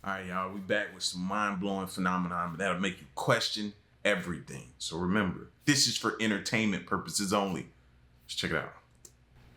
All right, y'all, we back with some mind-blowing phenomenon that'll make you question everything. So remember, this is for entertainment purposes only. Let's check it out.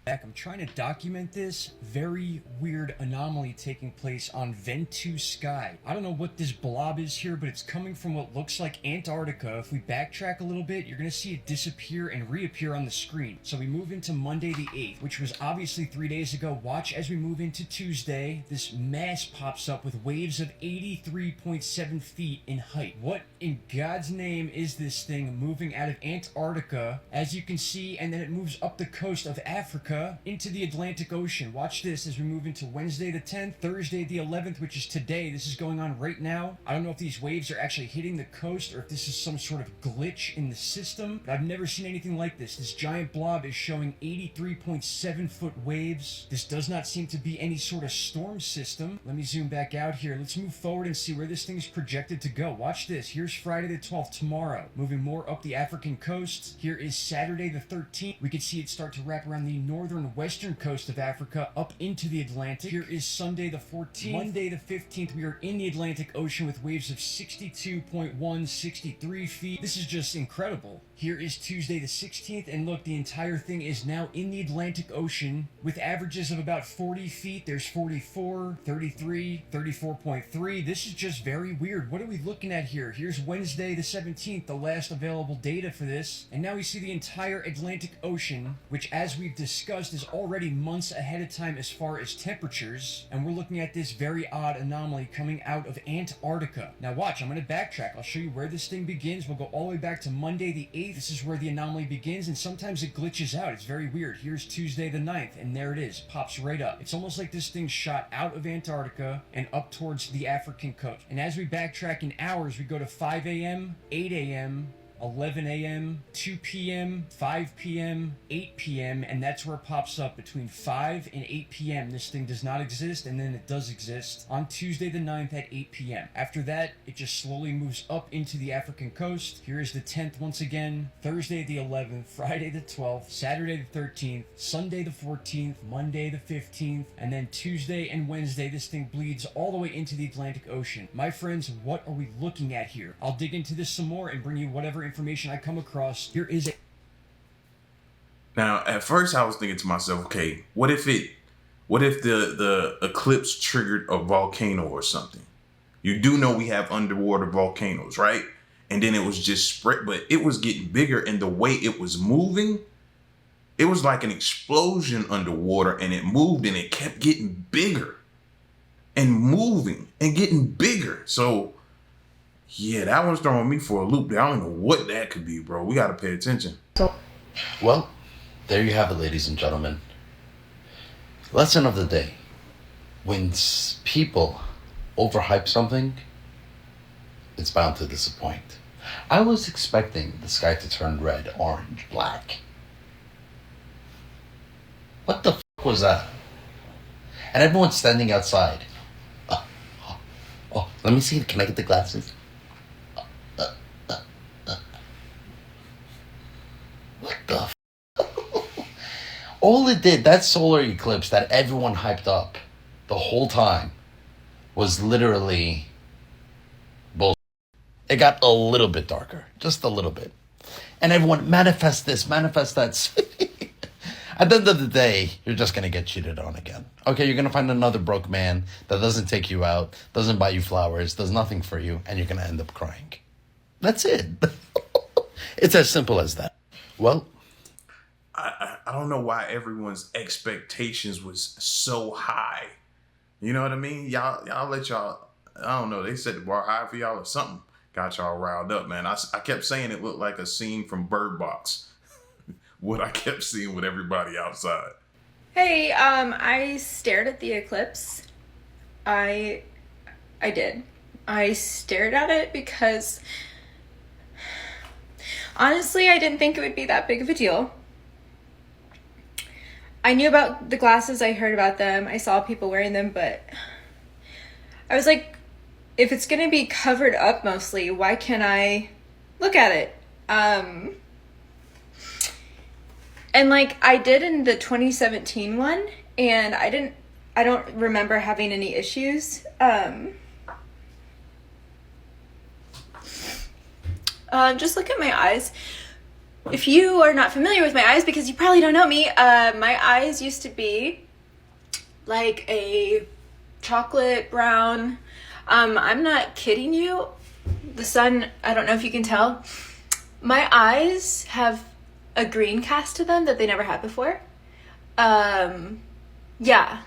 I'm trying to document this very weird anomaly taking place on Ventu Sky. I don't know what this blob is here, but it's coming from what looks like Antarctica. If we backtrack a little bit, you're going to see it disappear and reappear on the screen. So we move into Monday the 8th, which was obviously 3 days ago. Watch as we move into Tuesday. This mass pops up with waves of 83.7 feet in height. What in God's name is this thing moving out of Antarctica, as you can see, and then it moves up the coast of Africa into the Atlantic Ocean. Watch this as we move into Wednesday the 10th, Thursday the 11th, which is today. This is going on right now. I don't know if these waves are actually hitting the coast or if this is some sort of glitch in the system, but I've never seen anything like this. This giant blob is showing 83.7 foot waves. This does not seem to be any sort of storm system. Let me zoom back out here. Let's move forward and see where this thing is projected to go. Watch this. Here's Friday the 12th tomorrow, moving more up the African coast. Here is Saturday the 13th. We can see it start to wrap around the northern western coast of Africa up into the Atlantic. Here is Sunday the 14th. Monday the 15th, we are in the Atlantic Ocean with waves of 62.1, 63 feet. This is just incredible. Here is Tuesday the 16th, and look, the entire thing is now in the Atlantic Ocean with averages of about 40 feet. There's 44, 33, 34.3. This is just very weird. What are we looking at here? Here's Wednesday the 17th, the last available data for this. And now we see the entire Atlantic Ocean, which, as we've discussed, is already months ahead of time as far as temperatures. And we're looking at this very odd anomaly coming out of Antarctica. Now watch, I'm going to backtrack. I'll show you where this thing begins. We'll go all the way back to Monday the 8th. This is where the anomaly begins, and sometimes it glitches out. It's very weird. Here's Tuesday the 9th, and there it is. Pops right up. It's almost like this thing shot out of Antarctica and up towards the African coast. And as we backtrack in hours, we go to 5 a.m., 8 a.m., 11 a.m., 2 p.m., 5 p.m., 8 p.m., and that's where it pops up between 5 and 8 p.m. This thing does not exist, and then it does exist on Tuesday the 9th at 8 p.m. After that, it just slowly moves up into the African coast. Here is the 10th once again, Thursday the 11th, Friday the 12th, Saturday the 13th, Sunday the 14th, Monday the 15th, and then Tuesday and Wednesday, this thing bleeds all the way into the Atlantic Ocean. My friends, what are we looking at here? I'll dig into this some more and bring you whatever information I come across. Here is it. Now, at first I was thinking to myself, okay, what if the eclipse triggered a volcano or something? You do know we have underwater volcanoes, right? And then it was just spread, but it was getting bigger, and the way it was moving, it was like an explosion underwater, and it moved and it kept getting bigger and moving and getting bigger. So yeah, that one's throwing me for a loop. I don't know what that could be, bro. We got to pay attention. Well, there you have it, ladies and gentlemen. Lesson of the day. When people overhype something, it's bound to disappoint. I was expecting the sky to turn red, orange, black. What the fuck was that? And everyone's standing outside. Let me see. Can I get the glasses? What the f? All it did, that solar eclipse that everyone hyped up the whole time, was literally bullshit. It got a little bit darker, just a little bit. And everyone, manifest this, manifest that. At the end of the day, you're just going to get cheated on again. Okay, you're going to find another broke man that doesn't take you out, doesn't buy you flowers, does nothing for you, and you're going to end up crying. That's it. It's as simple as that. Well, I don't know why everyone's expectations was so high. You know what I mean? Y'all let y'all, I don't know, they set the bar high for y'all or something. Got y'all riled up, man. I kept saying it looked like a scene from Bird Box. What I kept seeing with everybody outside. Hey, I stared at the eclipse. I did. I stared at it because honestly, I didn't think it would be that big of a deal. I knew about the glasses, I heard about them, I saw people wearing them, but I was like, if it's gonna be covered up mostly, why can't I look at it? And like I did in the 2017 one, and I don't remember having any issues. Just look at my eyes. If you are not familiar with my eyes, because you probably don't know me, my eyes used to be like a chocolate brown. I'm not kidding you. The sun, I don't know if you can tell. My eyes have a green cast to them that they never had before. Yeah.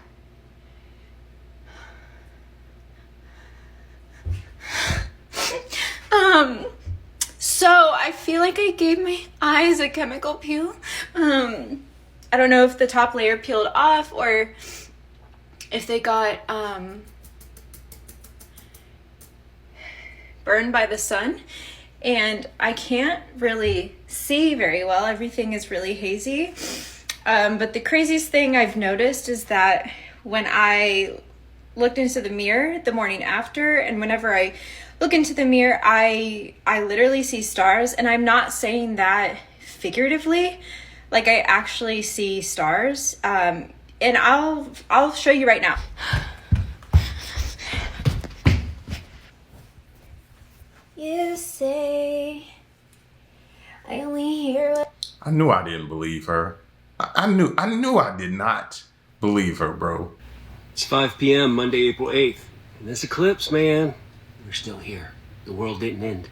So I feel like I gave my eyes a chemical peel. I don't know if the top layer peeled off or if they got burned by the sun, and I can't really see very well. Everything is really hazy. But the craziest thing I've noticed is that when I looked into the mirror the morning after, and whenever I look into the mirror, I literally see stars, and I'm not saying that figuratively. Like, I actually see stars. And I'll show you right now. You say I only hear what I knew I didn't believe her. I knew I did not believe her, bro. It's 5 p.m. Monday, April 8th. And this eclipse, man, we're still here. The world didn't end.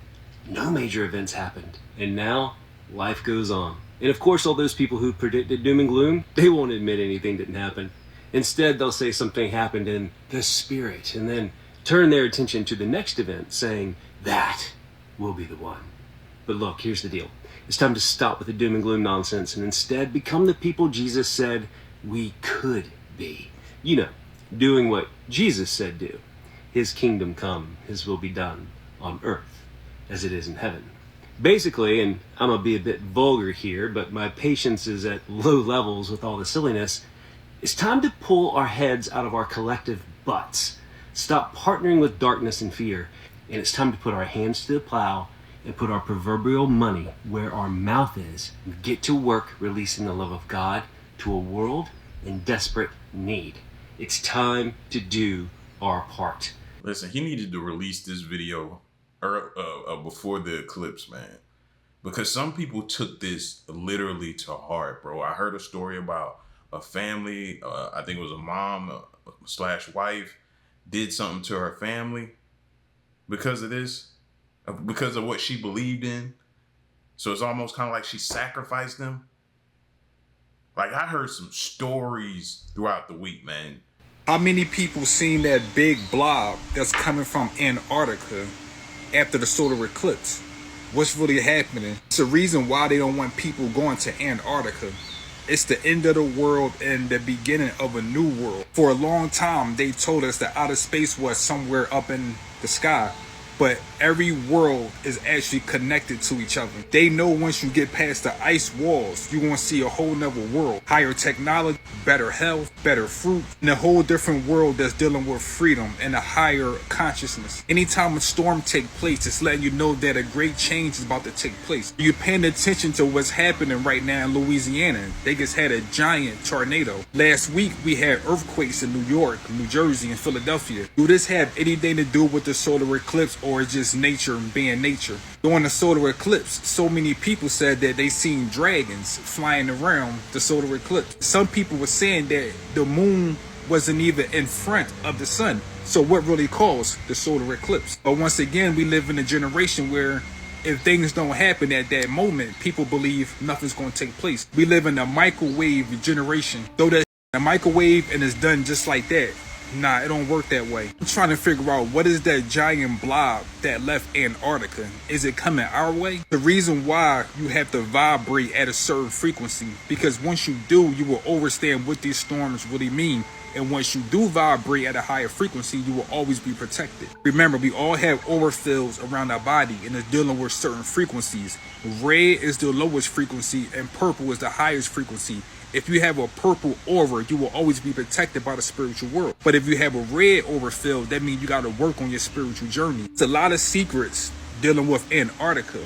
No major events happened. And now, life goes on. And of course, all those people who predicted doom and gloom, they won't admit anything didn't happen. Instead, they'll say something happened in the spirit, and then turn their attention to the next event, saying, that will be the one. But look, here's the deal. It's time to stop with the doom and gloom nonsense and instead become the people Jesus said we could be. You know, doing what Jesus said do. His kingdom come, his will be done on earth as it is in heaven. Basically, and I'm gonna be a bit vulgar here, but my patience is at low levels with all the silliness, it's time to pull our heads out of our collective butts. Stop partnering with darkness and fear. And it's time to put our hands to the plow and put our proverbial money where our mouth is and get to work releasing the love of God to a world in desperate need. It's time to do our part. Listen, he needed to release this video before the eclipse, man. Because some people took this literally to heart, bro. I heard a story about a family, I think it was a mom / wife, did something to her family because of this, because of what she believed in. So it's almost kind of like she sacrificed them. Like, I heard some stories throughout the week, man. How many people seen that big blob that's coming from Antarctica after the solar eclipse? What's really happening? It's the reason why they don't want people going to Antarctica. It's the end of the world and the beginning of a new world. For a long time, they told us that outer space was somewhere up in the sky. But every world is actually connected to each other. They know once you get past the ice walls, you're going to see a whole nother world. Higher technology, better health, better fruit, and a whole different world that's dealing with freedom and a higher consciousness. Anytime a storm takes place, it's letting you know that a great change is about to take place. You're paying attention to what's happening right now in Louisiana. They just had a giant tornado. Last week, we had earthquakes in New York, New Jersey, and Philadelphia. Do this have anything to do with the solar eclipse, or is just nature being nature? During the solar eclipse, so many people said that they seen dragons flying around the solar eclipse. Some people were saying that the moon wasn't even in front of the sun. So what really caused the solar eclipse? But once again, we live in a generation where if things don't happen at that moment, people believe nothing's going to take place. We live in a microwave generation. Though that a microwave and it's done just like that. Nah, it don't work that way. I'm trying to figure out what is that giant blob that left Antarctica. Is it coming our way? The reason why you have to vibrate at a certain frequency, because once you do, you will understand what these storms really mean. And once you do vibrate at a higher frequency, you will always be protected. Remember, we all have aura fields around our body and it's dealing with certain frequencies. Red is the lowest frequency and purple is the highest frequency. If you have a purple aura, you will always be protected by the spiritual world. But if you have a red aura field, that means you got to work on your spiritual journey. It's a lot of secrets dealing with Antarctica.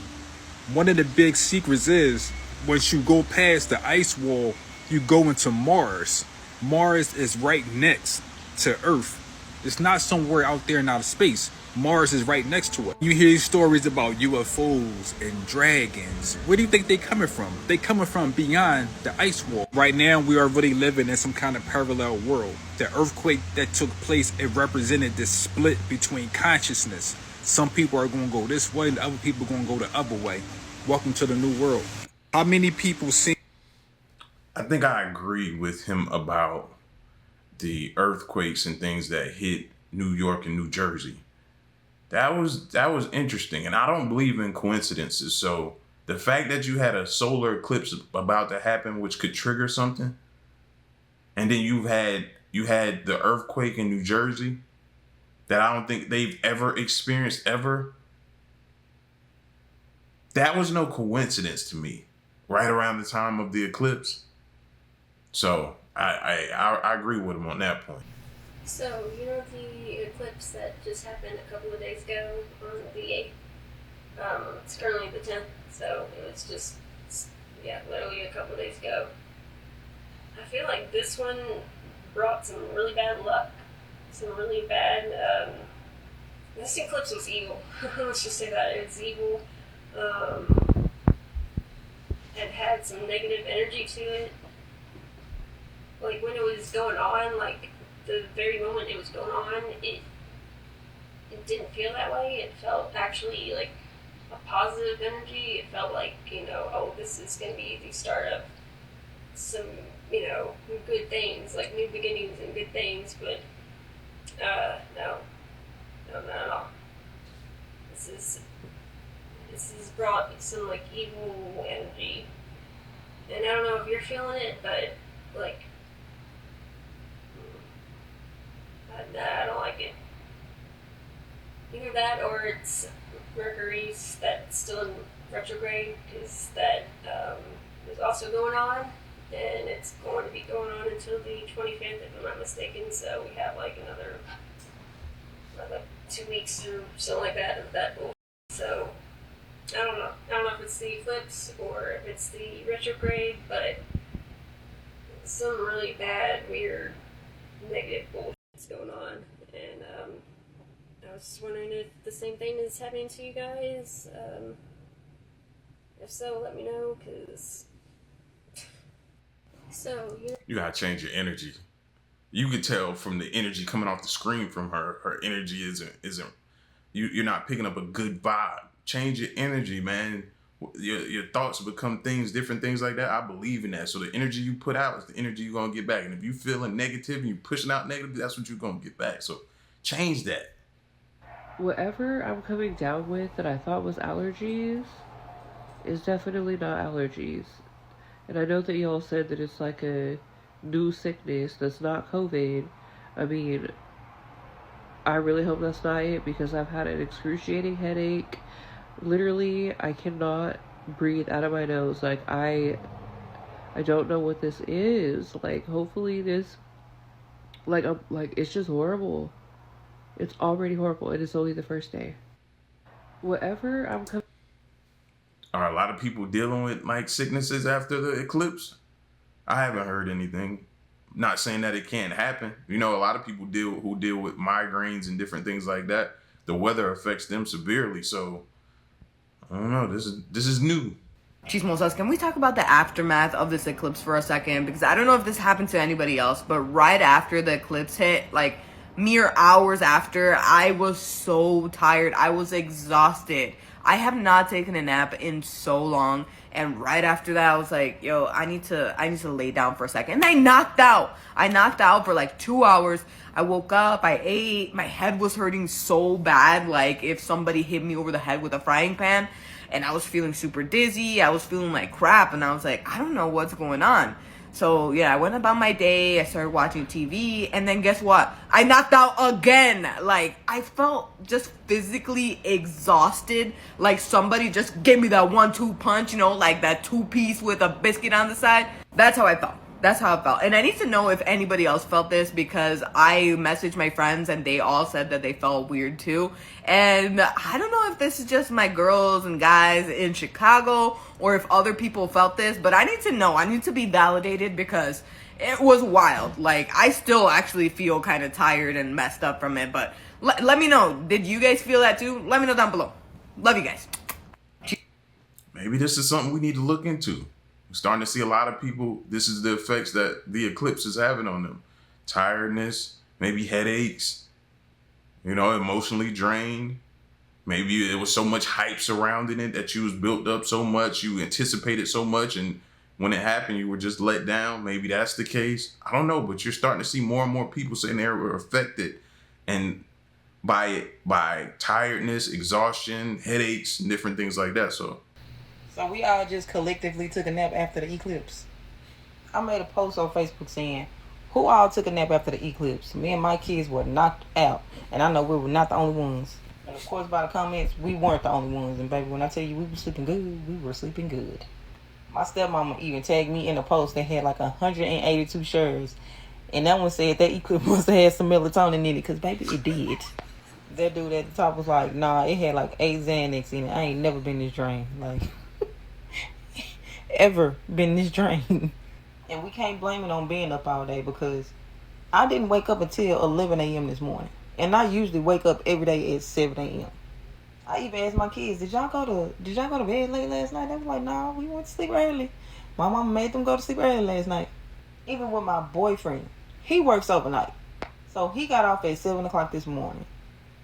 One of the big secrets is once you go past the ice wall, you go into Mars. Mars is right next to Earth. It's not somewhere out there in outer space. Mars is right next to it. You hear stories about UFOs and dragons. Where do you think they coming from? They coming from beyond the ice wall. Right now, we are really living in some kind of parallel world. The earthquake that took place, it represented this split between consciousness. Some people are going to go this way, and the other people are going to go the other way. Welcome to the new world. How many people see? I think I agree with him about the earthquakes and things that hit New York and New Jersey. That was interesting, and I don't believe in coincidences. So the fact that you had a solar eclipse about to happen, which could trigger something, and then you had the earthquake in New Jersey that I don't think they've ever experienced ever. That was no coincidence to me. Right around the time of the eclipse. So I agree with him on that point. So, you know the eclipse that just happened a couple of days ago on the 8th? It's currently the 10th, so it was just, literally a couple of days ago. I feel like this one brought some really bad luck, some really bad, this eclipse was evil. Let's just say that, it was evil. It had some negative energy to it. Like, when it was going on, like, the very moment it was going on, it didn't feel that way. It felt actually like a positive energy. It felt like, oh, this is going to be the start of some, good things, like new beginnings and good things, but no, not at all. This has brought some, like, evil energy. And I don't know if you're feeling it, but, like, I don't like it. Either that or it's Mercury's that's still in retrograde, because that is also going on, and it's going to be going on until the 25th, if I'm not mistaken. So we have like another 2 weeks or something like that of that bullshit. So I don't know. I don't know if it's the eclipse or if it's the retrograde, but some really bad, weird, negative bullshit is going on. And I was just wondering if the same thing is happening to you guys. If so, let me know, because... So, you gotta change your energy. You could tell from the energy coming off the screen from her. Her energy isn't. You're not picking up a good vibe. Change your energy, man. Your thoughts become things, different things like that. I believe in that. So the energy you put out is the energy you're gonna get back. And if you feeling negative and you're pushing out negative, that's what you're gonna get back. So change that. Whatever I'm coming down with that I thought was allergies is definitely not allergies. And I know that y'all said that it's like a new sickness that's not COVID. I mean, I really hope that's not it, because I've had an excruciating headache. Literally, I cannot breathe out of my nose. Like, I don't know what this is. Like, hopefully this, it's just horrible. It's already horrible. It is only the first day. Whatever I'm coming... Are a lot of people dealing with like sicknesses after the eclipse? I haven't heard anything. Not saying that it can't happen. A lot of people deal with migraines and different things like that. The weather affects them severely. So I don't know. This is new. Chismos says, can we talk about the aftermath of this eclipse for a second? Because I don't know if this happened to anybody else, but right after the eclipse hit, like mere hours after, I was so tired. I was exhausted. I have not taken a nap in so long, and right after that, I was like, yo, I need to lay down for a second. And I knocked out for like 2 hours. I woke up, I ate, my head was hurting so bad, like if somebody hit me over the head with a frying pan, and I was feeling super dizzy, I was feeling like crap, and I was like, I don't know what's going on. So yeah, I went about my day, I started watching TV, and then guess what? I knocked out again. Like, I felt just physically exhausted, like somebody just gave me that 1-2 punch, like that 2-piece with a biscuit on the side. That's how I felt. That's how it felt. And I need to know if anybody else felt this, because I messaged my friends and they all said that they felt weird too. And I don't know if this is just my girls and guys in Chicago or if other people felt this, but I need to know. I need to be validated, because It was wild. Like, I still actually feel kind of tired and messed up from it, but let me know. Did you guys feel that too? Let me know down below. Love you guys. Maybe this is something we need to look into. We're starting to see a lot of people, this is the effects that the eclipse is having on them. Tiredness, maybe headaches, emotionally drained. Maybe there was so much hype surrounding it that you was built up so much, you anticipated so much, and when it happened, you were just let down. Maybe that's the case. I don't know, but you're starting to see more and more people saying they were affected and by tiredness, exhaustion, headaches, and different things like that. So we all just collectively took a nap after the eclipse. I made a post on Facebook saying, who all took a nap after the eclipse? Me and my kids were knocked out, and I know we were not the only ones. And of course, by the comments, we weren't the only ones. And baby, when I tell you we were sleeping good, we were sleeping good. My stepmama even tagged me in a post that had like 182 shares. And that one said that eclipse must have had some melatonin in it, because baby, it did. That dude at the top was like, nah, it had like 8 Xanax in it. I ain't never been this drained. Like, ever been this drained. And we can't blame it on being up all day, because I didn't wake up until 11 a.m. this morning. And I usually wake up every day at 7 a.m. I even asked my kids, did y'all go to bed late last night? They was like, nah, we went to sleep early. My mama made them go to sleep early last night. Even with my boyfriend, he works overnight. So he got off at 7 o'clock this morning.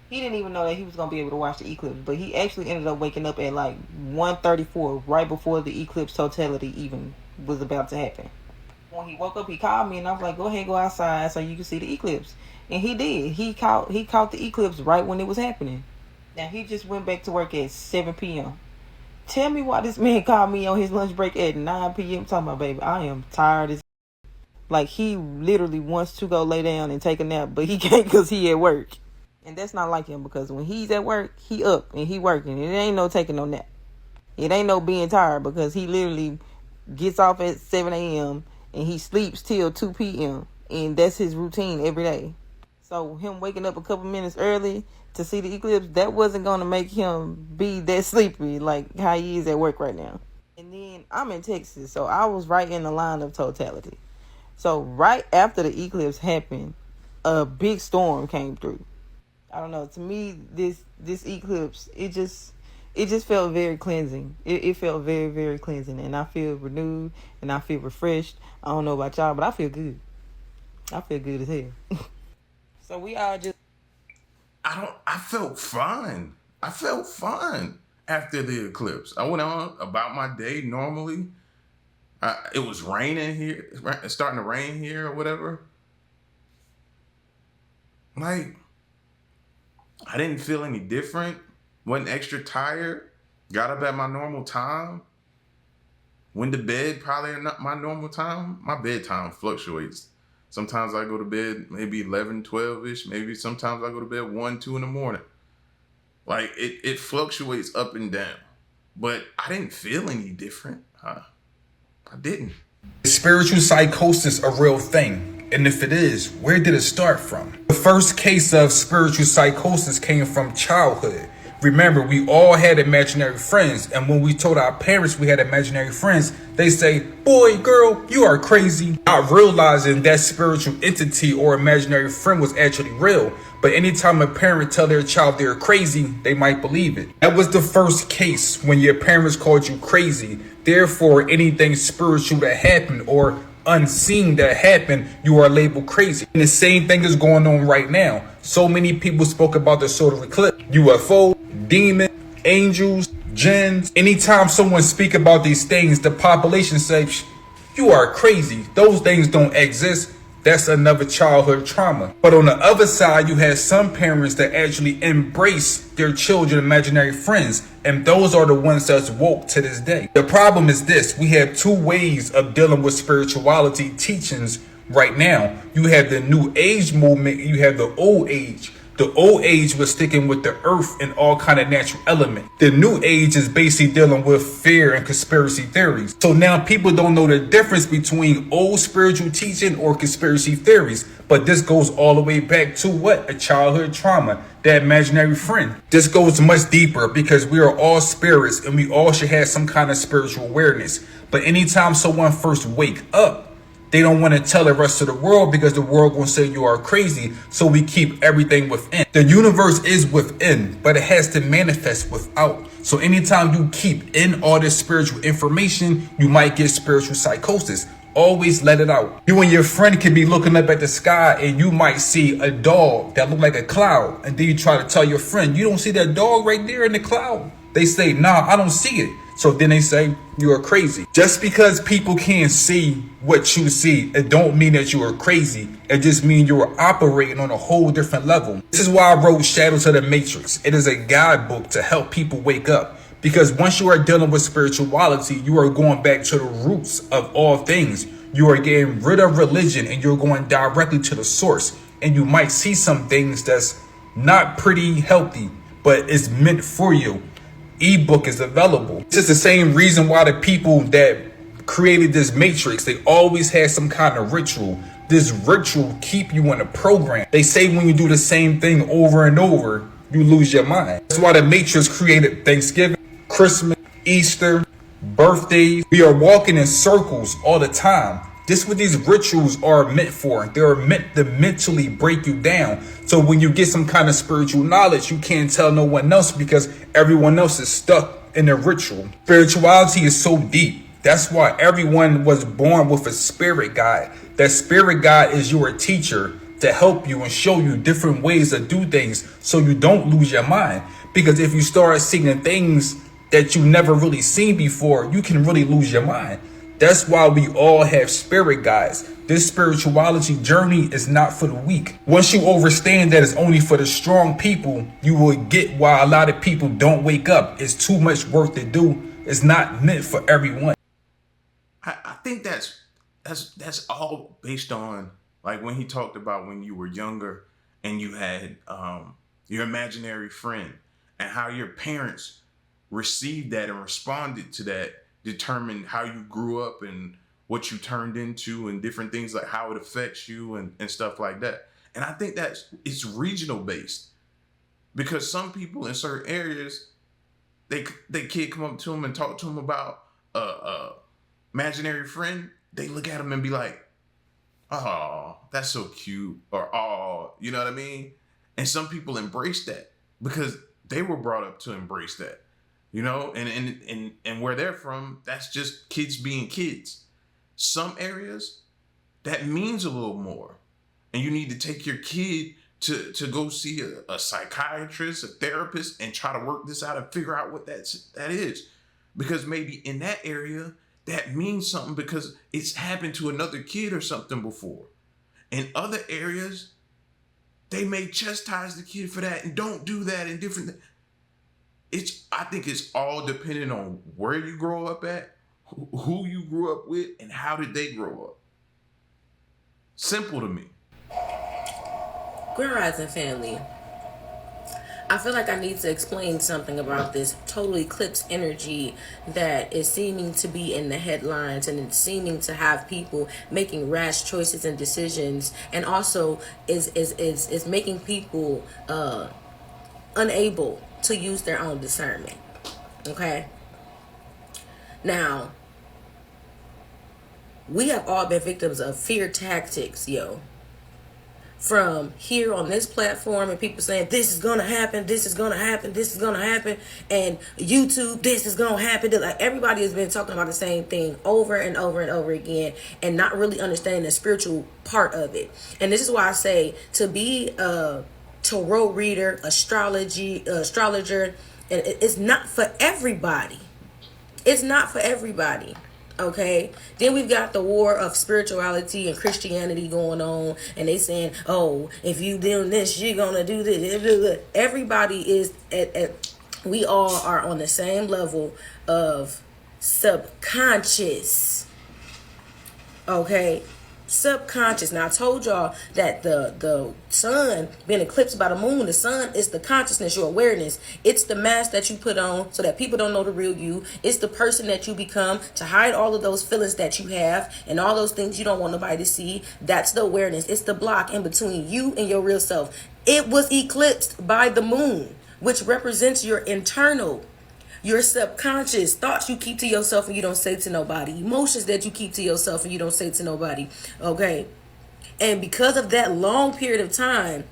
He didn't even know that he was going to be able to watch the eclipse, but he actually ended up waking up at like 1:34, right before the eclipse totality even was about to happen. When he woke up, he called me, and I was like, go ahead, go outside so you can see the eclipse. And he did. He caught the eclipse right when it was happening. Now, he just went back to work at 7 p.m. Tell me why this man called me on his lunch break at 9 p.m. talking about, baby, I am tired as... Like, he literally wants to go lay down and take a nap, but he can't because he at work. And that's not like him, because when he's at work, he up and he working. And it ain't no taking no nap. It ain't no being tired, because he literally gets off at 7 a.m. and he sleeps till 2 p.m. And that's his routine every day. So him waking up a couple minutes early to see the eclipse, that wasn't going to make him be that sleepy like how he is at work right now. And then I'm in Texas, so I was right in the line of totality. So right after the eclipse happened, a big storm came through. I don't know, to me, this eclipse, it just felt very cleansing. It felt very, very cleansing, and I feel renewed and I feel refreshed. I don't know about y'all, but I feel good. I feel good as hell. So we all just... I felt fine. I felt fine after the eclipse. I went on about my day normally. It was raining here, it's starting to rain here or whatever. Like, I didn't feel any different. Wasn't extra tired. Got up at my normal time. Went to bed probably not my normal time. My bedtime fluctuates. Sometimes I go to bed maybe 11, 12-ish. Maybe sometimes I go to bed 1, 2 in the morning. Like, it fluctuates up and down. But I didn't feel any different. I didn't. Is spiritual psychosis a real thing? And if it is, where did it start from? The first case of spiritual psychosis came from childhood. Remember, we all had imaginary friends, and when we told our parents we had imaginary friends, they say, boy, girl, you are crazy. Not realizing that spiritual entity or imaginary friend was actually real. But anytime a parent tell their child they're crazy, they might believe it. That was the first case, when your parents called you crazy. Therefore, anything spiritual that happened or unseen that happened, you are labeled crazy. And the same thing is going on right now. So many people spoke about the solar eclipse, UFO, demon, angels, jinns. Anytime someone speak about these things, the population says, you are crazy. Those things don't exist. That's another childhood trauma. But on the other side, you have some parents that actually embrace their children's imaginary friends. And those are the ones that's woke to this day. The problem is this. We have two ways of dealing with spirituality teachings right now. You have the new age movement. You have the old age. The old age was sticking with the earth and all kind of natural element. The new age is basically dealing with fear and conspiracy theories. So now people don't know the difference between old spiritual teaching or conspiracy theories. But this goes all the way back to what? A childhood trauma, that imaginary friend. This goes much deeper because we are all spirits and we all should have some kind of spiritual awareness. But anytime someone first wake up, they don't want to tell the rest of the world because the world gonna say you are crazy. So we keep everything within. The universe is within, but it has to manifest without. So anytime you keep in all this spiritual information, you might get spiritual psychosis. Always let it out. You and your friend can be looking up at the sky and you might see a dog that look like a cloud. And then you try to tell your friend, you don't see that dog right there in the cloud. They say, nah, I don't see it. So then they say, you are crazy. Just because people can't see what you see, it don't mean that you are crazy. It just means you are operating on a whole different level. This is why I wrote Shadows of the Matrix. It is a guidebook to help people wake up. Because once you are dealing with spirituality, you are going back to the roots of all things. You are getting rid of religion and you're going directly to the source. And you might see some things that's not pretty healthy, but it's meant for you. Ebook is available. This is the same reason why the people that created this matrix, they always had some kind of ritual. This ritual keep you in a program. They say when you do the same thing over and over, you lose your mind. That's why the matrix created Thanksgiving, Christmas, Easter, birthdays. We are walking in circles all the time. This is what these rituals are meant for. They are meant to mentally break you down. So when you get some kind of spiritual knowledge, you can't tell no one else because everyone else is stuck in a ritual. Spirituality is so deep. That's why everyone was born with a spirit guide. That spirit guide is your teacher to help you and show you different ways to do things so you don't lose your mind. Because if you start seeing things that you never really seen before, you can really lose your mind. That's why we all have spirit guides. This spirituality journey is not for the weak. Once you understand that it's only for the strong people, you will get why a lot of people don't wake up. It's too much work to do. It's not meant for everyone. I think that's all based on like when he talked about when you were younger and you had your imaginary friend and how your parents received that and responded to that determined how you grew up and what you turned into and different things like how it affects you and stuff like that. And I think that it's regional based because some people in certain areas, they kid come up to them and talk to them about imaginary friend. They look at them and be like, oh, that's so cute, or oh, you know what I mean? And some people embrace that because they were brought up to embrace that. You know, and where they're from, that's just kids being kids. Some areas, that means a little more. And you need to take your kid to go see a psychiatrist, a therapist, and try to work this out and figure out what that is. Because maybe in that area, that means something because it's happened to another kid or something before. In other areas, they may chastise the kid for that and don't do that and different things. I think it's all dependent on where you grow up at, who you grew up with, and how did they grow up. Simple to me. Grand Rising family. I feel like I need to explain something about this total eclipse energy that is seeming to be in the headlines and it's seeming to have people making rash choices and decisions, and also is making people unable to use their own discernment. Okay? Now, we have all been victims of fear tactics, yo. From here on this platform and people saying, this is gonna happen, this is gonna happen, this is gonna happen, and YouTube, this is gonna happen. Like, everybody has been talking about the same thing over and over and over again and not really understanding the spiritual part of it. And this is why I say to be a tarot reader, astrologer, and it's not for everybody. It's not for everybody. Okay, then we've got the war of spirituality and Christianity going on, and they saying, oh, if you doing this, you're gonna do this. Everybody is we all are on the same level of subconscious. Okay, subconscious. Now I told y'all that the sun being eclipsed by the moon, the sun is the consciousness, your awareness. It's the mask that you put on so that people don't know the real you. It's the person that you become to hide all of those feelings that you have and all those things you don't want nobody to see. That's the awareness. It's the block in between you and your real self. It was eclipsed by the moon, which represents your internal Your subconscious thoughts you keep to yourself and you don't say to nobody. Emotions that you keep to yourself and you don't say to nobody. Okay. And because of that long period of time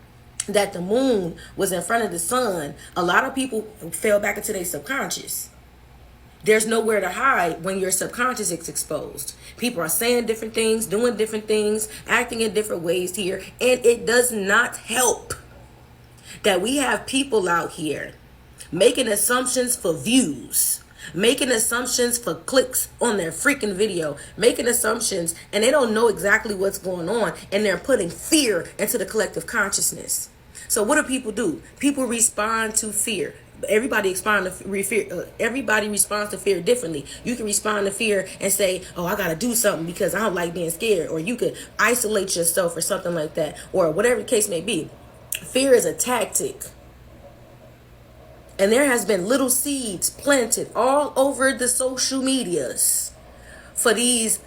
that the moon was in front of the sun, a lot of people fell back into their subconscious. There's nowhere to hide when your subconscious is exposed. People are saying different things, doing different things, acting in different ways here. And it does not help that we have people out here making assumptions for views, making assumptions for clicks on their freaking video, making assumptions, and they don't know exactly what's going on, and they're putting fear into the collective consciousness. So what do people do? People respond to fear. Everybody responds to fear differently. You can respond to fear and say, oh, I gotta do something because I don't like being scared, or you could isolate yourself or something like that, or whatever the case may be. Fear is a tactic. And there has been little seeds planted all over the social medias for these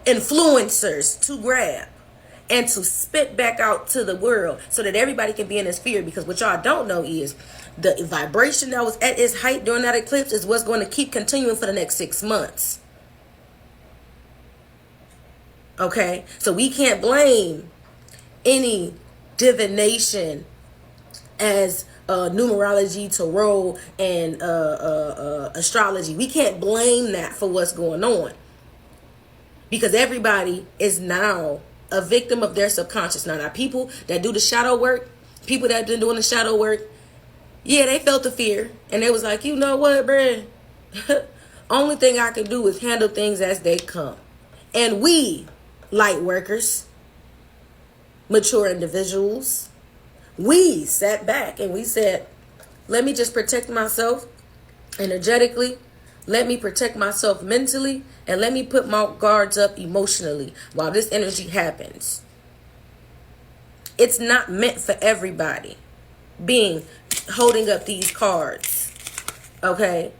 influencers to grab and to spit back out to the world so that everybody can be in this fear. Because what y'all don't know is the vibration that was at its height during that eclipse is what's going to keep continuing for the next 6 months. Okay? So we can't blame any divination as numerology, tarot, and astrology. We can't blame that for what's going on, because everybody is now a victim of their subconscious. Now, people that do the shadow work, people that have been doing the shadow work, yeah, they felt the fear, and they was like, you know what, bruh? Only thing I can do is handle things as they come. And we, light workers, mature individuals, we sat back and we said, let me just protect myself energetically. Let me protect myself mentally. And let me put my guards up emotionally while this energy happens. It's not meant for everybody holding up these cards. Okay?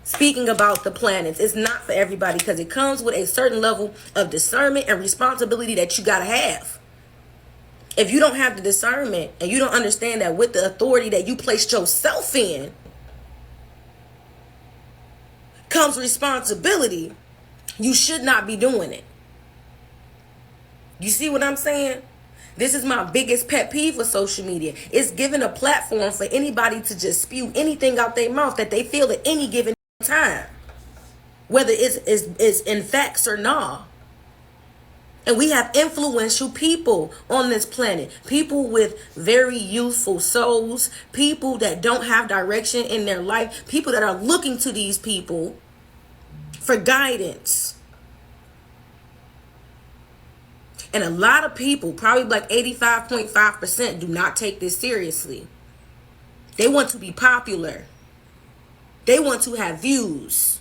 Speaking about the planets, it's not for everybody because it comes with a certain level of discernment and responsibility that you got to have. If you don't have the discernment and you don't understand that with the authority that you placed yourself in comes responsibility, you should not be doing it. You see what I'm saying? This is my biggest pet peeve with social media. It's giving a platform for anybody to just spew anything out their mouth that they feel at any given time, whether it's in facts or not. And we have influential people on this planet. People with very youthful souls. People that don't have direction in their life. People that are looking to these people for guidance. And a lot of people, probably like 85.5%, do not take this seriously. They want to be popular. They want to have views.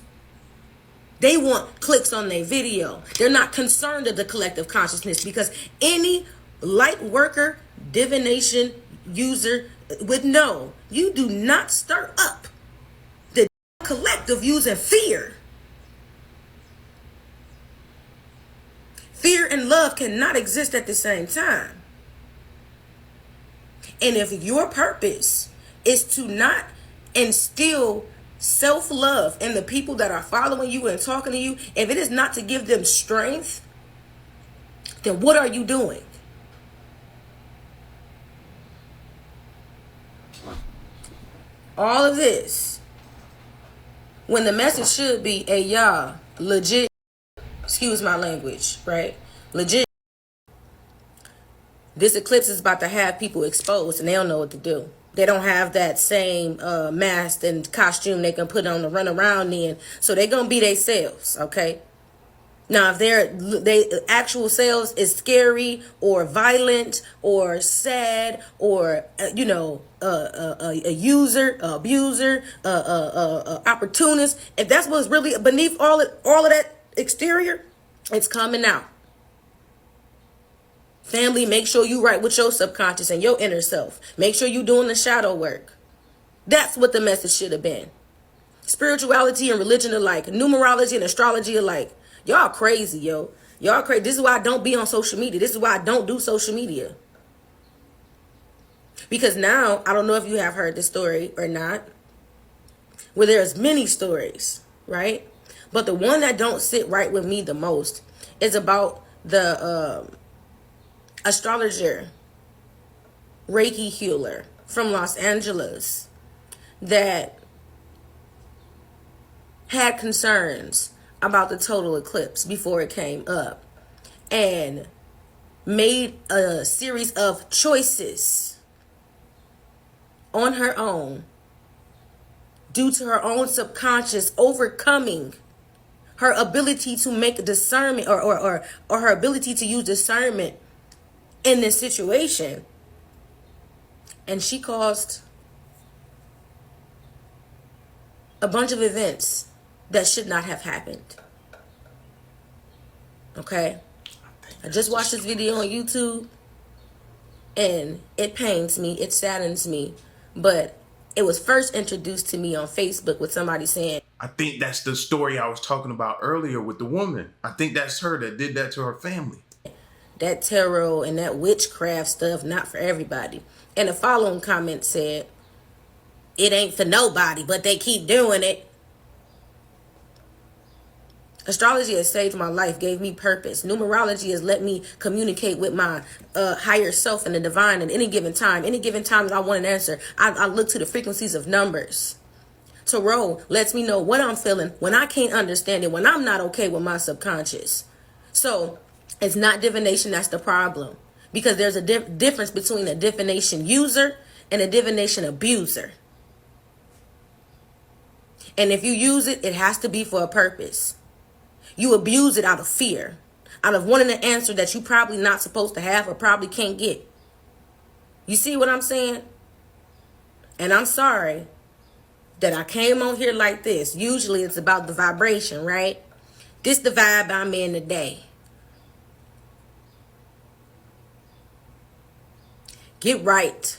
They want clicks on their video. They're not concerned of the collective consciousness, because any light worker, divination user would know you do not stir up the collective using fear. Fear and love cannot exist at the same time. And if your purpose is to not instill self-love in the people that are following you and talking to you, if it is not to give them strength, then what are you doing? All of this, when the message should be, hey, y'all, legit, excuse my language, right? Legit, this eclipse is about to have people exposed and they don't know what to do. They don't have that same mask and costume they can put on to run around in. So they're going to be themselves, okay? Now, if they actual selves is scary or violent or sad or, a user, abuser, opportunist, if that's what's really beneath all of that exterior, it's coming out. Family, make sure you right with your subconscious and your inner self. Make sure you're doing the shadow work. That's what the message should have been. Spirituality and religion alike, numerology and astrology alike. Y'all crazy, yo. Y'all crazy. This is why I don't be on social media. This is why I don't do social media. Because now, I don't know if you have heard this story or not. where there's many stories, right? But the one that don't sit right with me the most is about the astrologer, Reiki healer from Los Angeles that had concerns about the total eclipse before it came up and made a series of choices on her own due to her own subconscious overcoming her ability to make discernment or her ability to use discernment in this situation. And she caused a bunch of events that should not have happened. Okay? I just watched this video on YouTube and it pains me, it saddens me, but it was first introduced to me on Facebook with somebody saying, I think that's the story I was talking about earlier with the woman. I think that's her that did that to her family. That tarot and that witchcraft stuff, not for everybody. And the following comment said, it ain't for nobody, but they keep doing it. Astrology has saved my life, gave me purpose. Numerology has let me communicate with my higher self and the divine at any given time. Any given time that I want an answer, I look to the frequencies of numbers. Tarot lets me know what I'm feeling when I can't understand it, when I'm not okay with my subconscious. So it's not divination that's the problem, because there's a difference between a divination user and a divination abuser. And if you use it, it has to be for a purpose. You abuse it out of fear, out of wanting an answer that you probably not supposed to have or probably can't get. You see what I'm saying? And I'm sorry that I came on here like this. Usually it's about the vibration, right? This the vibe I'm in today. Get right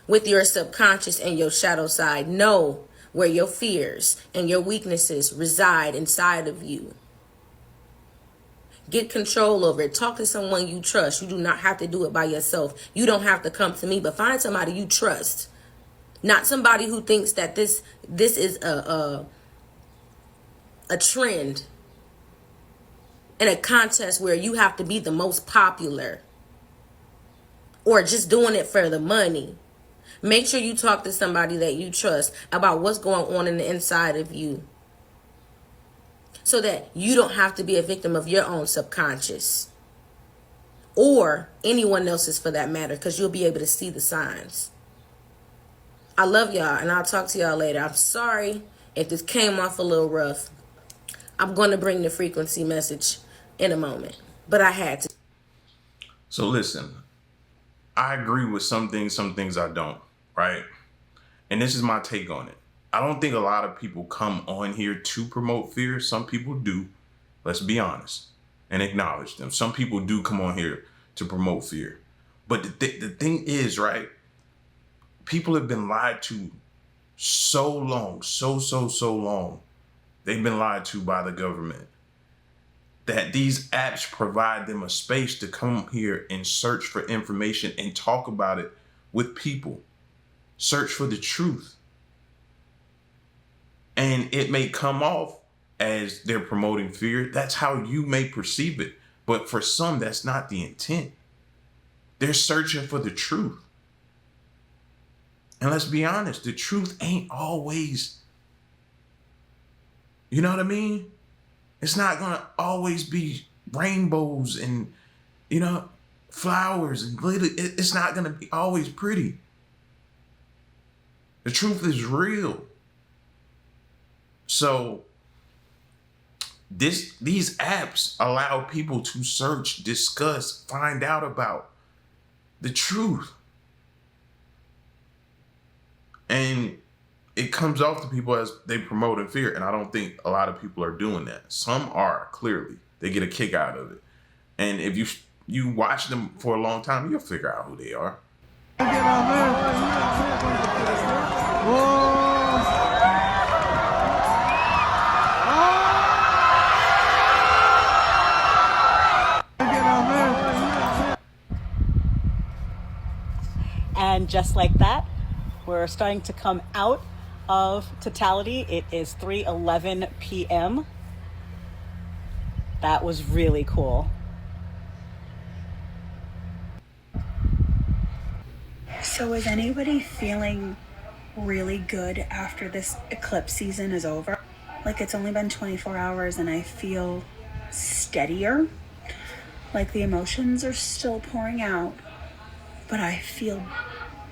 with your subconscious and your shadow side. Know where your fears and your weaknesses reside inside of you. Get control over it. Talk to someone you trust. You do not have to do it by yourself. You don't have to come to me, but find somebody you trust. Not somebody who thinks that this is a trend and a contest where you have to be the most popular or just doing it for the money. Make sure you talk to somebody that you trust about what's going on in the inside of you, so that you don't have to be a victim of your own subconscious or anyone else's for that matter, because you'll be able to see the signs. I love y'all, and I'll talk to y'all later. I'm sorry if this came off a little rough. I'm going to bring the frequency message in a moment, but I had to. So listen, I agree with some things I don't, right? And this is my take on it. I don't think a lot of people come on here to promote fear. Some people do. Let's be honest and acknowledge them. Some people do come on here to promote fear. But the thing is, right? People have been lied to so long, so long. They've been lied to by the government, that these apps provide them a space to come here and search for information and talk about it with people. Search for the truth. And it may come off as they're promoting fear. That's how you may perceive it. But for some, that's not the intent. They're searching for the truth. And let's be honest, the truth ain't always, you know what I mean? It's not going to always be rainbows and, flowers and glitter. It's not going to be always pretty. The truth is real. So these apps allow people to search, discuss, find out about the truth. And it comes off to people as they promote in fear. And I don't think a lot of people are doing that. Some are, clearly. They get a kick out of it. And if you watch them for a long time, you'll figure out who they are. And just like that, we're starting to come out of totality. It is 3:11 p.m. That was really cool. So is anybody feeling really good after this eclipse season is over? Like, it's only been 24 hours and I feel steadier. Like the emotions are still pouring out, but I feel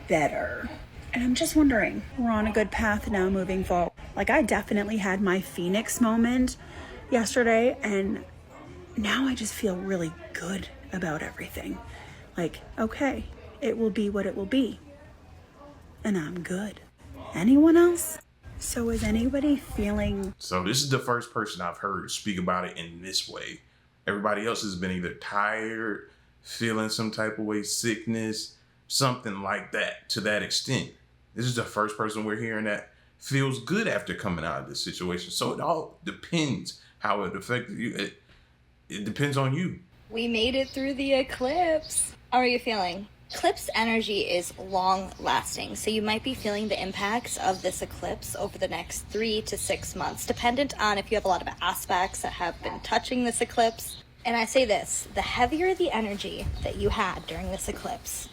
better. And I'm just wondering, we're on a good path now moving forward. Like, I definitely had my Phoenix moment yesterday, and now I just feel really good about everything. Like, okay, it will be what it will be. And I'm good. Anyone else? So is anybody feeling... So this is the first person I've heard speak about it in this way. Everybody else has been either tired, feeling some type of way, sickness, something like that, to that extent. This is the first person we're hearing that feels good after coming out of this situation. So it all depends how it affected you. It depends on you. We made it through the eclipse. How are you feeling? Eclipse energy is long lasting, so you might be feeling the impacts of this eclipse over the next 3 to 6 months, dependent on if you have a lot of aspects that have been touching this eclipse. And I say this, the heavier the energy that you had during this eclipse,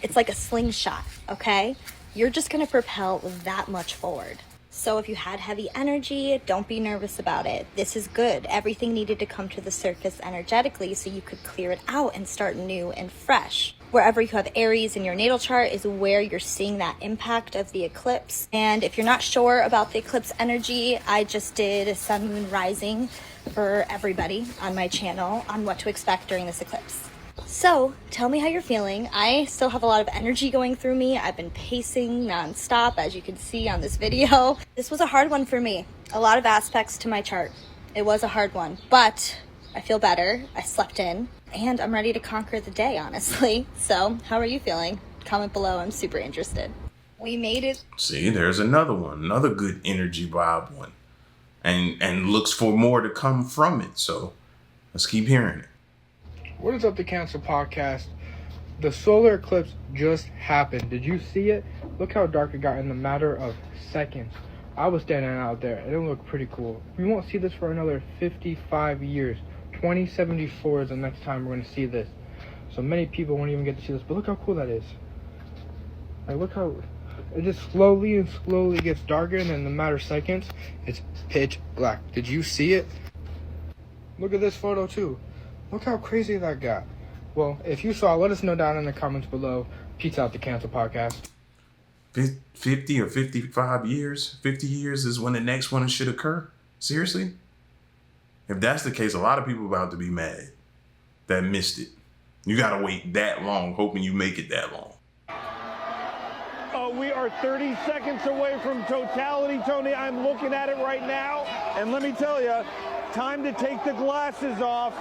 it's like a slingshot, okay? You're just gonna propel that much forward. So if you had heavy energy, don't be nervous about it. This is good. Everything needed to come to the surface energetically so you could clear it out and start new and fresh. Wherever you have Aries in your natal chart is where you're seeing that impact of the eclipse. And if you're not sure about the eclipse energy, I just did a sun, moon, rising for everybody on my channel on what to expect during this eclipse. So tell me how you're feeling. I still have a lot of energy going through me. I've been pacing nonstop, as you can see on this video. This was a hard one for me. A lot of aspects to my chart. It was a hard one, but I feel better. I slept in and I'm ready to conquer the day, honestly. So how are you feeling? Comment below. I'm super interested. We made it. See, there's another one, another good energy vibe one, and looks for more to come from it. So let's keep hearing it. What is up, the Cancer Podcast? The solar eclipse just happened. Did you see it? Look how dark it got in the matter of seconds. I was standing out there, and it looked pretty cool. We won't see this for another 55 years. 2074 is the next time we're going to see this. So many people won't even get to see this, but look how cool that is. Like, look how it just slowly and slowly gets darker, and in the matter of seconds, it's pitch black. Did you see it? Look at this photo, too. Look how crazy that got. Well, if you saw, let us know down in the comments below. Peace out, the Cancer Podcast. 50 or 55 years? 50 years is when the next one should occur? Seriously? If that's the case, a lot of people about to be mad that missed it. You gotta wait that long, hoping you make it that long. We are 30 seconds away from totality, Tony. I'm looking at it right now, and let me tell you, time to take the glasses off.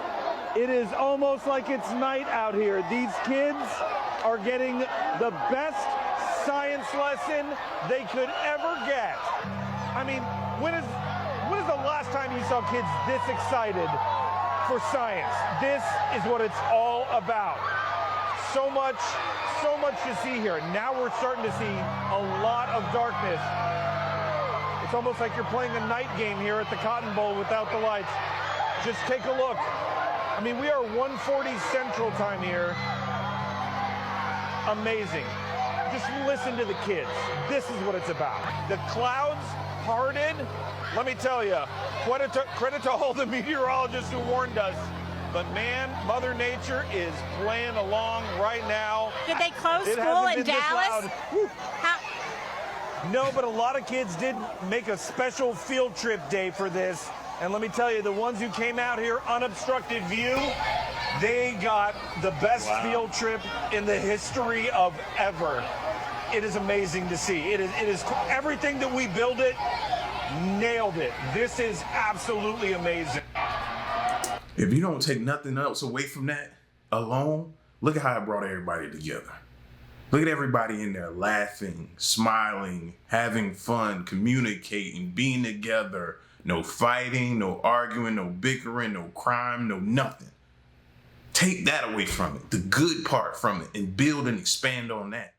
It is almost like it's night out here. These kids are getting the best science lesson they could ever get. I mean, when is the last time you saw kids this excited for science? This is what it's all about. So much to see here. Now we're starting to see a lot of darkness. It's almost like you're playing a night game here at the Cotton Bowl without the lights. Just take a look. I mean, we are 1:40 Central Time here. Amazing. Just listen to the kids. This is what it's about. The clouds parted. Let me tell you, credit to all the meteorologists who warned us. But man, Mother Nature is playing along right now. Did they close school in Dallas? No, but a lot of kids did make a special field trip day for this. And let me tell you, the ones who came out here unobstructed view, they got the best field trip in the history of ever. It is amazing to see. It is everything that we build it, nailed it. This is absolutely amazing. If you don't take nothing else away from that alone, look at how it brought everybody together. Look at everybody in there laughing, smiling, having fun, communicating, being together. No fighting, no arguing, no bickering, no crime, no nothing. Take that away from it, the good part from it, and build and expand on that.